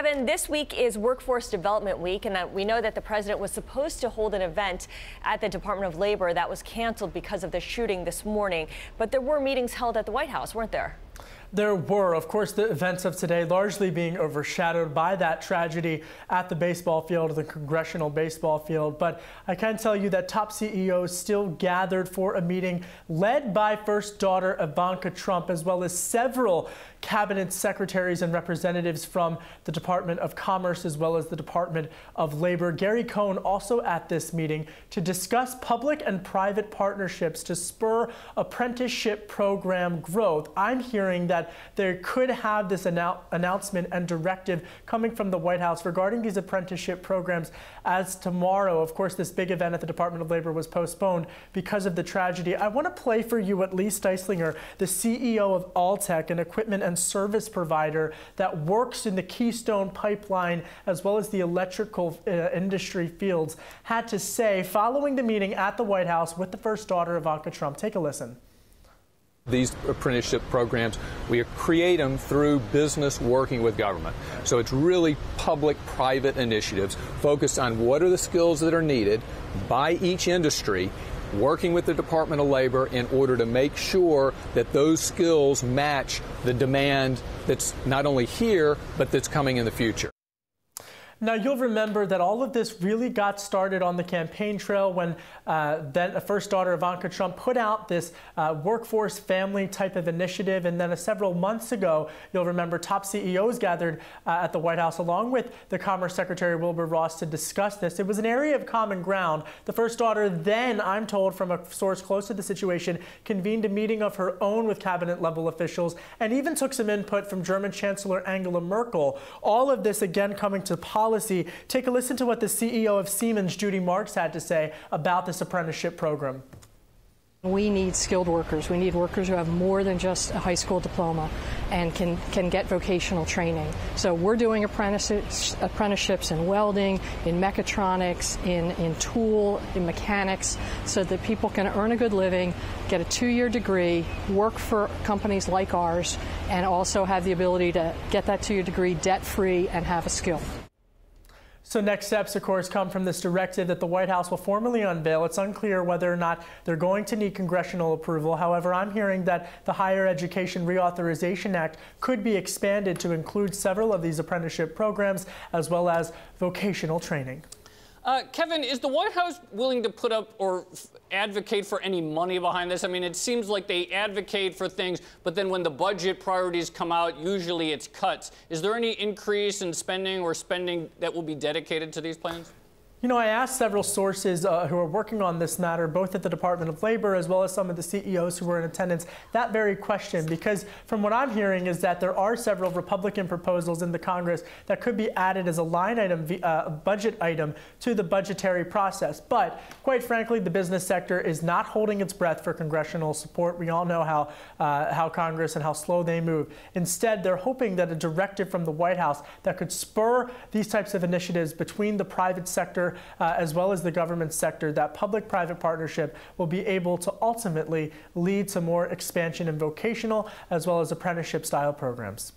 Kevin, this week is Workforce Development Week, and we know that the president was supposed to hold an event at the Department of Labor that was canceled because of the shooting this morning. But there were meetings held at the White House, weren't there? There were, of course, the events of today largely being overshadowed by that tragedy at the baseball field, the congressional baseball field. But I can tell you that top CEOs still gathered for a meeting led by first daughter Ivanka Trump, as well as several cabinet secretaries and representatives from the Department of Commerce, as well as the Department of Labor. Gary Cohn also at this meeting to discuss public and private partnerships to spur apprenticeship program growth. I'm hearing that there could have this announcement and directive coming from the White House regarding these apprenticeship programs as tomorrow. Of course, this big event at the Department of Labor was postponed because of the tragedy. I want to play for you at Lee Steislinger, the CEO of Alltech, an equipment and service provider that works in the Keystone Pipeline as well as the electrical industry fields, had to say following the meeting at the White House with the first daughter Ivanka Trump. Take a listen. These apprenticeship programs, we create them through business working with government. So it's really public-private initiatives focused on what are the skills that are needed by each industry, working with the Department of Labor in order to make sure that those skills match the demand that's not only here, but that's coming in the future. Now, you'll remember that all of this really got started on the campaign trail when then first daughter Ivanka Trump put out this workforce family type of initiative. And then several months ago, you'll remember top CEOs gathered at the White House along with the Commerce Secretary Wilbur Ross to discuss this. It was an area of common ground. The first daughter then, I'm told from a source close to the situation, convened a meeting of her own with cabinet level officials and even took some input from German Chancellor Angela Merkel. All of this again coming to policy. Take a listen to what the CEO of Siemens, Judy Marks, had to say about this apprenticeship program. We need skilled workers. We need workers who have more than just a high school diploma and can get vocational training. So we're doing apprenticeships in welding, in mechatronics, in tool, in mechanics, so that people can earn a good living, get a 2-year degree, work for companies like ours, and also have the ability to get that 2-year degree debt-free and have a skill. So next steps, of course, come from this directive that the White House will formally unveil. It's unclear whether or not they're going to need congressional approval. However, I'm hearing that the Higher Education Reauthorization Act could be expanded to include several of these apprenticeship programs as well as vocational training. Kevin, is the White House willing to put up or advocate for any money behind this? I mean, it seems like they advocate for things, but then when the budget priorities come out, usually it's cuts. Is there any increase in spending or spending that will be dedicated to these plans? You know, I asked several sources who are working on this matter, both at the Department of Labor as well as some of the CEOs who were in attendance, that very question, because from what I'm hearing is that there are several Republican proposals in the Congress that could be added as a line item, a budget item to the budgetary process. But quite frankly, the business sector is not holding its breath for congressional support. We all know how Congress and how slow they move. Instead, they're hoping that a directive from the White House that could spur these types of initiatives between the private sector as well as the government sector, that public-private partnership will be able to ultimately lead to more expansion in vocational as well as apprenticeship-style programs.